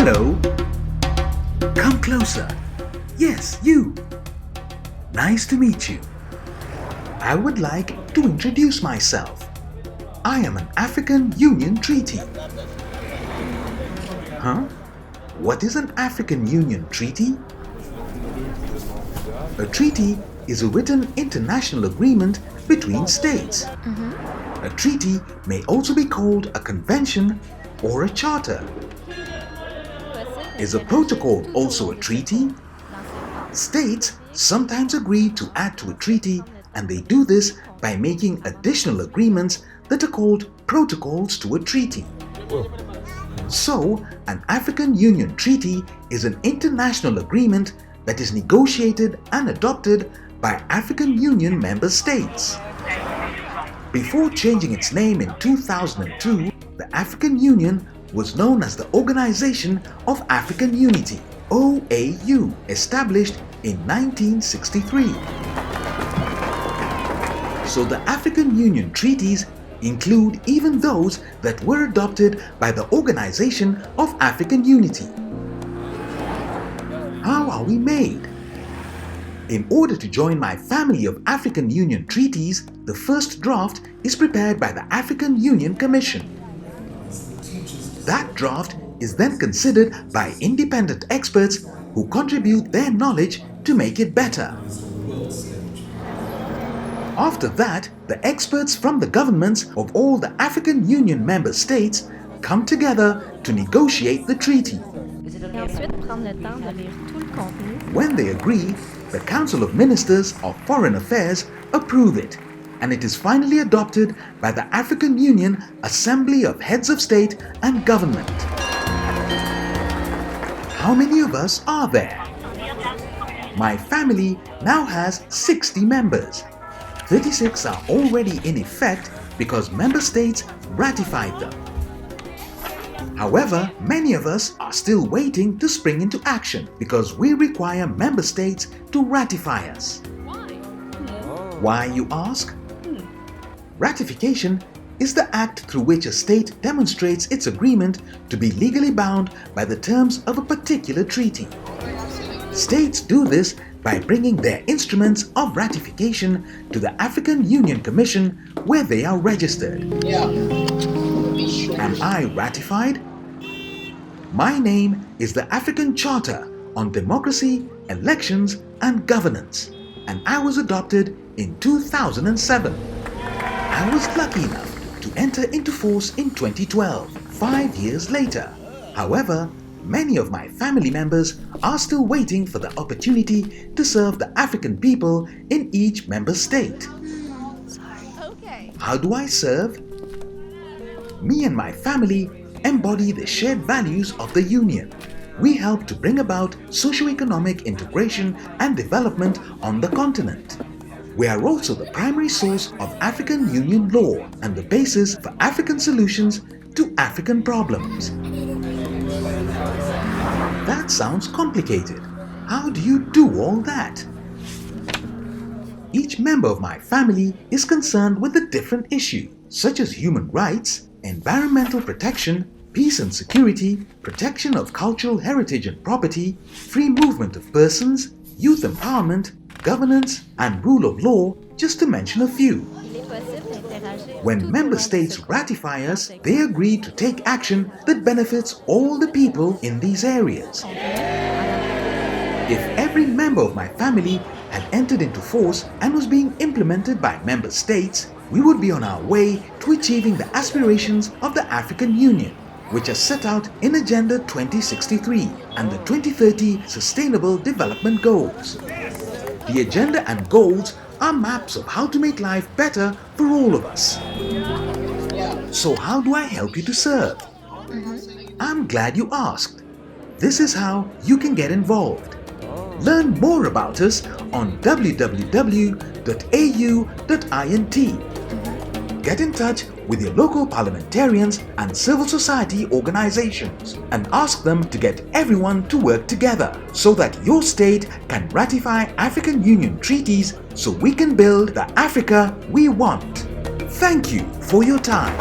Hello. Come closer. Yes, you. Nice to meet you. I would like to introduce myself. I am an African Union Treaty. Huh? What is an African Union Treaty? A treaty is a written international agreement between states. A treaty may also be called a convention or a charter. Is a protocol also a treaty? States sometimes agree to add to a treaty, and they do this by making additional agreements that are called protocols to a treaty. So, an African Union Treaty is an international agreement that is negotiated and adopted by African Union member states. Before changing its name in 2002, the African Union was known as the Organization of African Unity, OAU, established in 1963. So the African Union treaties include even those that were adopted by the Organization of African Unity. How are we made? In order to join my family of African Union treaties, the first draft is prepared by the African Union Commission. That draft is then considered by independent experts who contribute their knowledge to make it better. After that, the experts from the governments of all the African Union member states come together to negotiate the treaty. When they agree, the Council of Ministers of Foreign Affairs approve it, and it is finally adopted by the African Union Assembly of Heads of State and Government. How many of us are there? My family now has 60 members. 36 are already in effect because member states ratified them. However, many of us are still waiting to spring into action because we require member states to ratify us. Why, you ask? Ratification is the act through which a state demonstrates its agreement to be legally bound by the terms of a particular treaty. States do this by bringing their instruments of ratification to the African Union Commission where they are registered. Am I ratified? My name is the African Charter on Democracy, Elections and Governance, and I was adopted in 2007. I was lucky enough to enter into force in 2012, 5 years later. However, many of my family members are still waiting for the opportunity to serve the African people in each member state. How do I serve? Me and my family embody the shared values of the Union. We help to bring about socio-economic integration and development on the continent. We are also the primary source of African Union law and the basis for African solutions to African problems. That sounds complicated. How do you do all that? Each member of my family is concerned with a different issue, such as human rights, environmental protection, peace and security, protection of cultural heritage and property, free movement of persons, youth empowerment, governance and rule of law, just to mention a few. When member states ratify us, they agree to take action that benefits all the people in these areas. If every member of my family had entered into force and was being implemented by member states, we would be on our way to achieving the aspirations of the African Union, which are set out in Agenda 2063 and the 2030 Sustainable Development Goals. The agenda and goals are maps of how to make life better for all of us. So how do I help you to serve? I'm glad you asked. This is how you can get involved. Learn more about us on www.au.int. Get in touch with your local parliamentarians and civil society organizations and ask them to get everyone to work together so that your state can ratify African Union treaties so we can build the Africa we want. Thank you for your time.